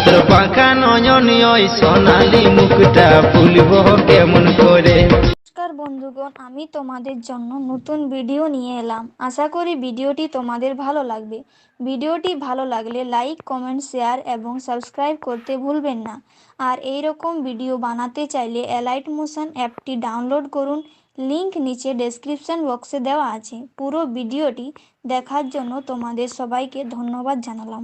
তোর পাখা নয়নীয় সোনালি মুখটা ভুলব কেমন করে। নমস্কার বন্ধুগণ, আমি তোমাদের জন্য নতুন ভিডিও নিয়ে এলাম। আশা করি ভিডিওটি তোমাদের ভালো লাগবে। ভিডিওটি ভালো লাগলে লাইক, কমেন্ট, শেয়ার এবং সাবস্ক্রাইব করতে ভুলবেন না। আর এই রকম ভিডিও বানাতে চাইলে অ্যালাইট মোশন অ্যাপটি ডাউনলোড করুন। লিংক নিচে ডেসক্রিপশন বক্সে দেওয়া আছে। পুরো ভিডিওটি দেখার জন্য তোমাদের সবাইকে ধন্যবাদ জানালাম।